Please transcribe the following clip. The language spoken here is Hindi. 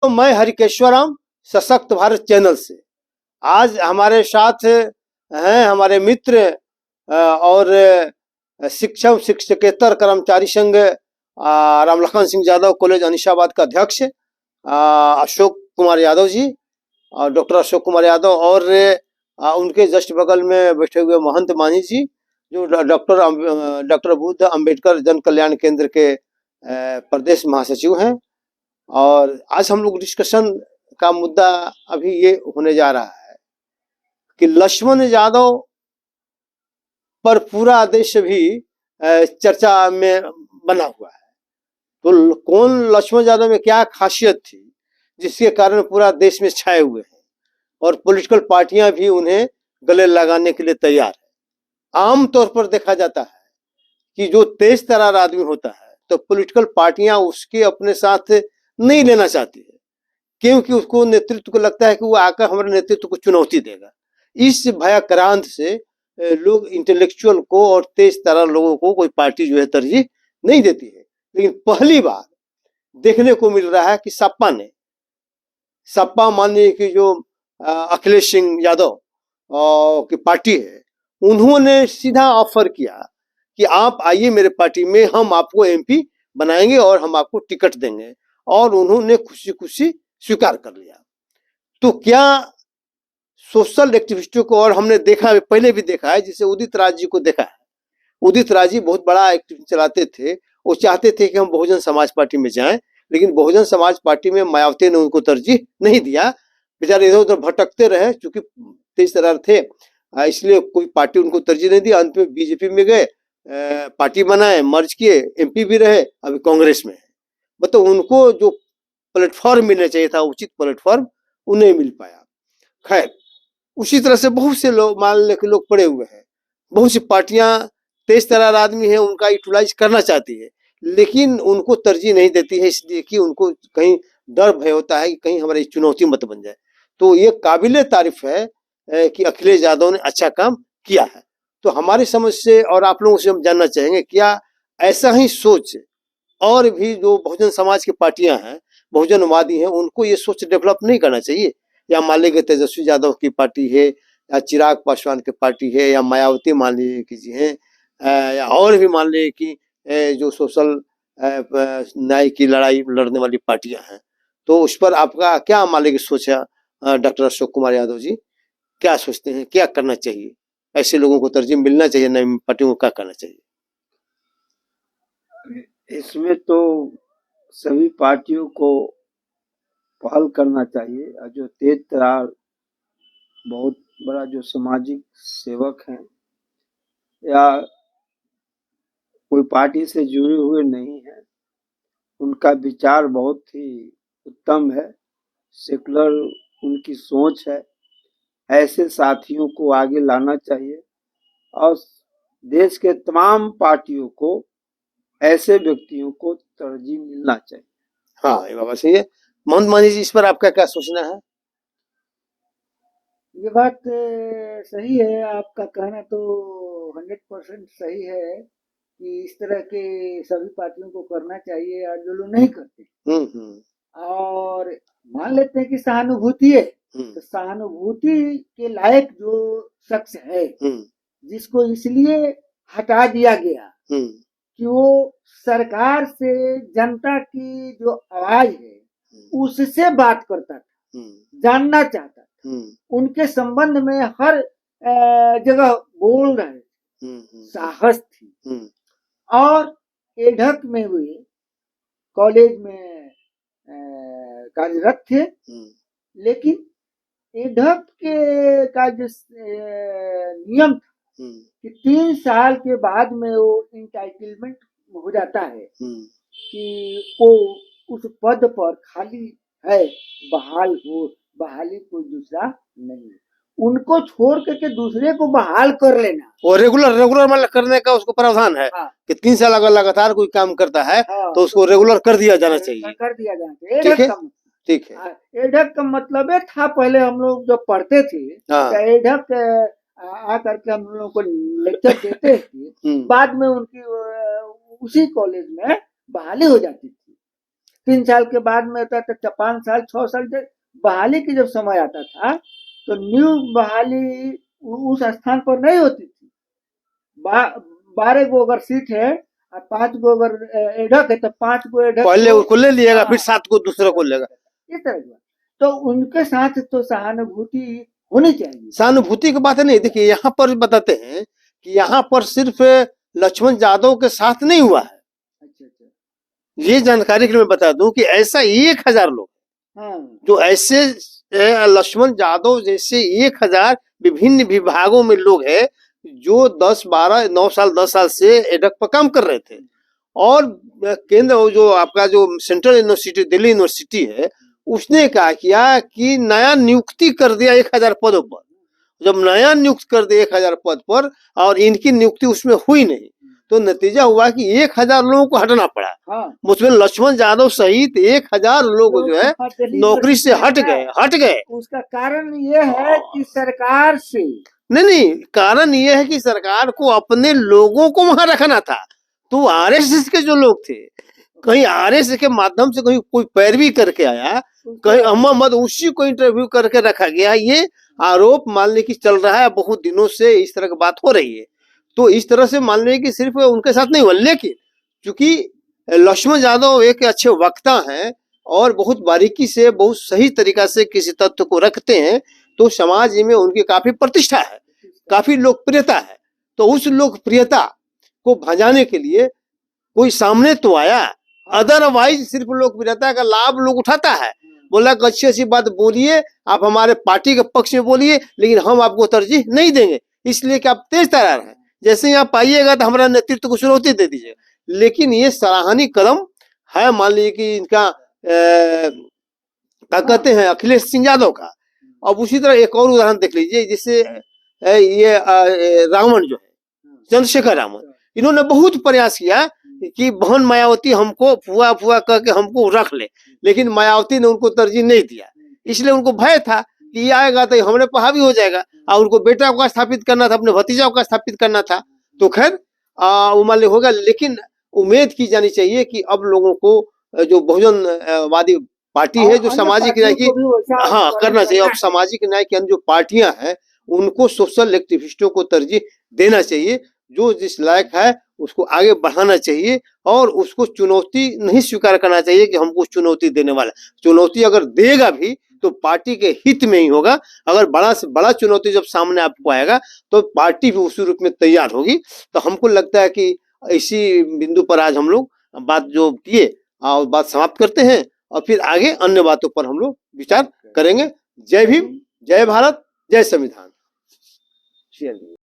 मैं हरिकेश्वरम सशक्त भारत चैनल से आज हमारे साथ हैं हमारे मित्र और शिक्षक शिक्षकेतर कर्मचारी संघ रामलखन सिंह यादव कॉलेज अनिशाबाद का अध्यक्ष अशोक कुमार यादव जी और डॉक्टर अशोक कुमार यादव और उनके जस्ट बगल में बैठे हुए महंत मानी जी जो डॉक्टर बुद्ध अंबेडकर जन कल्याण केंद्र के प्रदेश महासचिव हैं। और आज हम लोग डिस्कशन का मुद्दा अभी ये होने जा रहा है कि लक्ष्मण यादव पर पूरा देश भी चर्चा में बना हुआ है। तो कौन लक्ष्मण यादव में क्या खासियत थी जिसके कारण पूरा देश में छाए हुए हैं और पॉलिटिकल पार्टियां भी उन्हें गले लगाने के लिए तैयार है। आम तौर पर देखा जाता है कि जो तेज तर्रार आदमी होता है तो पॉलिटिकल पार्टियां उसके अपने साथ नहीं लेना चाहती है क्योंकि उसको नेतृत्व को लगता है कि वो आकर हमारे नेतृत्व को चुनौती देगा। इस भयाक्रांत से लोग इंटेलेक्चुअल को और तेज तर्रार लोगों को कोई पार्टी जो है तरजीह नहीं देती है। लेकिन पहली बार देखने को मिल रहा है कि सपा मान लीजिए कि जो अखिलेश सिंह यादव की पार्टी है उन्होंने सीधा ऑफर किया कि आप आइए मेरे पार्टी में, हम आपको एमपी बनाएंगे और हम आपको टिकट देंगे, और उन्होंने खुशी खुशी स्वीकार कर लिया। तो क्या सोशल एक्टिविस्टों को, और हमने देखा पहले भी देखा है, जिसे उदित राज जी को देखा है, उदित राज जी बहुत बड़ा एक्टिविटी चलाते थे। वो चाहते थे कि हम बहुजन समाज पार्टी में जाएं, लेकिन बहुजन समाज पार्टी में मायावती ने उनको तरजीह नहीं दिया। बेचारे इधर उधर भटकते रहे, चूंकि तेज तर्रार थे इसलिए कोई पार्टी उनको तरजीह नहीं दी। अंत में बीजेपी में गए, पार्टी बनाए, मर्ज किए, एमपी भी रहे, अभी कांग्रेस में है। मतलब उनको जो प्लेटफॉर्म मिलना चाहिए था, उचित प्लेटफॉर्म, उन्हें मिल पाया। खैर, उसी तरह से बहुत से लोग मान लेके लोग पड़े हुए हैं। बहुत सी पार्टियां तेज तर्रार आदमी है उनका यूटिलाइज करना चाहती है, लेकिन उनको तरजीह नहीं देती है, इसलिए कि उनको कहीं डर भय होता है कि कहीं हमारी चुनौती मत बन जाए। तो ये काबिले तारीफ है कि अखिलेश यादव ने अच्छा काम किया है। तो हमारी समझ से और आप लोगों से हम जानना चाहेंगे, क्या ऐसा ही सोच और भी जो बहुजन समाज की पार्टियां हैं, बहुजनवादी हैं, उनको ये सोच डेवलप नहीं करना चाहिए? या मान लीजिए तेजस्वी यादव की पार्टी है, या चिराग पासवान की पार्टी है, या मायावती मान लीजिए कि जी हैं, या और भी मान लीजिए कि जो सोशल न्याय की लड़ाई लड़ने वाली पार्टियां हैं, तो उस पर आपका क्या मान लीजिए सोच है? डॉक्टर अशोक कुमार यादव जी क्या सोचते हैं, क्या करना चाहिए? ऐसे लोगों को तरजीह मिलना चाहिए, नई पार्टियों को क्या करना चाहिए? इसमें तो सभी पार्टियों को पहल करना चाहिए। और जो तेज तर्रार बहुत बड़ा जो सामाजिक सेवक हैं या कोई पार्टी से जुड़े हुए नहीं है, उनका विचार बहुत ही उत्तम है, सेकुलर उनकी सोच है। ऐसे साथियों को आगे लाना चाहिए और देश के तमाम पार्टियों को ऐसे व्यक्तियों को तरजीह मिलना चाहिए। हाँ, ये बात सही है। महंत मानी जी, इस पर आपका क्या सोचना है? ये बात सही है, आपका कहना तो 100% सही है कि इस तरह के सभी पार्टियों को करना चाहिए, और जो लोग नहीं करते और मान लेते हैं कि सहानुभूति है, तो सहानुभूति के लायक जो शख्स है जिसको इसलिए हटा दिया गया कि वो सरकार से जनता की जो आवाज है उससे बात करता था, जानना चाहता था, उनके संबंध में हर जगह बोल रहे, साहस थी। और एडहक में हुए कॉलेज में कार्यरत थे, लेकिन एडहक के का जो नियम था कि 3 साल के बाद में वो इंटाइटलमेंट हो जाता है कि वो उस पद पर खाली है, बहाली कोई दूसरा नहीं, उनको छोड़ करके दूसरे को बहाल कर लेना। और रेगुलर मतलब करने का उसको प्रावधान है। हाँ। कि 3 साल अगर लगातार कोई काम करता है, हाँ, तो उसको रेगुलर कर दिया जाना चाहिए। कर दिया जाना चाहिए। ठीक है। एडहक का मतलब है था, पहले हम लोग जब पढ़ते थे, हाँ, तो एडहक आकर के हम लोगों को लेक्चर देते थे, बाद में उनकी उसी कॉलेज में बहाली हो जाती थी। 3 साल के बाद में होता था, 5 साल 6 साल जब बहाली की जब समय आता था तो न्यू बहाली उस स्थान पर नहीं होती थी। 12 गो अगर सीट है और 5 गो अगर एढक है तो 5 गो एढक पहले उसको ले लिएगा, फिर 7 को दूसरे को लेगा। इस तरह की। तो उनके साथ तो सहानुभूति होनी चाहिए। सहानुभूति की बात नहीं, देखिए यहाँ पर बताते हैं कि यहाँ पर सिर्फ लक्ष्मण यादव के साथ नहीं हुआ है। अच्छा। ये जानकारी के लिए मैं बता दूं कि ऐसा 1000 लोग जो ऐसे लक्ष्मण यादव जैसे 1000 विभिन्न विभागों में लोग हैं जो 10, 12, 9 साल 10 साल से एडक पर काम कर रहे थे। और केंद्र जो आपका जो सेंट्रल यूनिवर्सिटी दिल्ली यूनिवर्सिटी है उसने क्या किया कि नया नियुक्ति कर दिया 1000 पदों पर। जब नया नियुक्त कर दिया 1000 पद पर और इनकी नियुक्ति उसमें हुई नहीं तो नतीजा हुआ कि 1000 लोगों को हटना पड़ा। उसमें लक्ष्मण यादव सहित 1000 लोग जो है नौकरी से हट गए। उसका कारण ये है कि सरकार से नहीं, कारण ये है कि सरकार को अपने लोगों को वहां रखना था। तो आरएसएस के जो लोग थे, कहीं आरएसएस के माध्यम से कहीं कोई पैरवी करके आया, कहीं अहमद उसी को इंटरव्यू करके रखा गया, ये आरोप मान ली कि चल रहा है बहुत दिनों से, इस तरह की बात हो रही है। तो इस तरह से मान लीजिए कि सिर्फ उनके साथ नहीं हुआ, लेकिन चूंकि लक्ष्मण यादव एक अच्छे वक्ता हैं और बहुत बारीकी से बहुत सही तरीका से किसी तथ्य को रखते हैं तो समाज में उनकी काफी प्रतिष्ठा है, काफी लोकप्रियता है। तो उस लोकप्रियता को भजाने के लिए कोई सामने तो आया, अदरवाइज सिर्फ लोकप्रियता का लाभ लोग उठाता है। बोला कि अच्छी अच्छी बात बोलिए, आप हमारे पार्टी के पक्ष में बोलिए, लेकिन हम आपको तरजीह नहीं देंगे इसलिए कि आप तेज तर्रार हैं। जैसे ही आप पाइएगा तो हमारा नेतृत्व को चुनौती दे दीजिएगा। लेकिन ये सराहनीय कदम है, मान लीजिए कि इनका क्या कहते हैं अखिलेश सिंह यादव का। अब उसी तरह एक और उदाहरण देख लीजिए, जैसे ये रावण जो है चंद्रशेखर रावण, इन्होंने बहुत प्रयास किया कि बहन मायावती हमको फुआ फुआ करके हमको रख ले, लेकिन मायावती ने उनको तरजीह नहीं दिया। इसलिए उनको भय था कि ये आएगा तो हमारे पर हावी हो जाएगा और उनको बेटा को स्थापित करना था, अपने भतीजा को स्थापित करना था। तो खैर वो मान लो होगा, लेकिन उम्मीद की जानी चाहिए कि अब लोगों को जो बहुजनवादी पार्टी है जो सामाजिक न्याय की करना चाहिए। अब सामाजिक न्याय की अन्य जो पार्टियां हैं उनको सोशल एक्टिविस्टों को तरजीह देना चाहिए, जो जिस लायक है उसको आगे बढ़ाना चाहिए और उसको चुनौती नहीं स्वीकार करना चाहिए कि हमको चुनौती देने वाला। चुनौती अगर देगा भी तो पार्टी के हित में ही होगा। अगर बड़ा से बड़ा चुनौती जब सामने आपको आएगा तो पार्टी भी उसी रूप में तैयार होगी। तो हमको लगता है कि इसी बिंदु पर आज हम लोग बात जो किए और बात समाप्त करते हैं और फिर आगे अन्य बातों पर हम लोग विचार करेंगे। जय भीम, जय भारत, जय संविधान।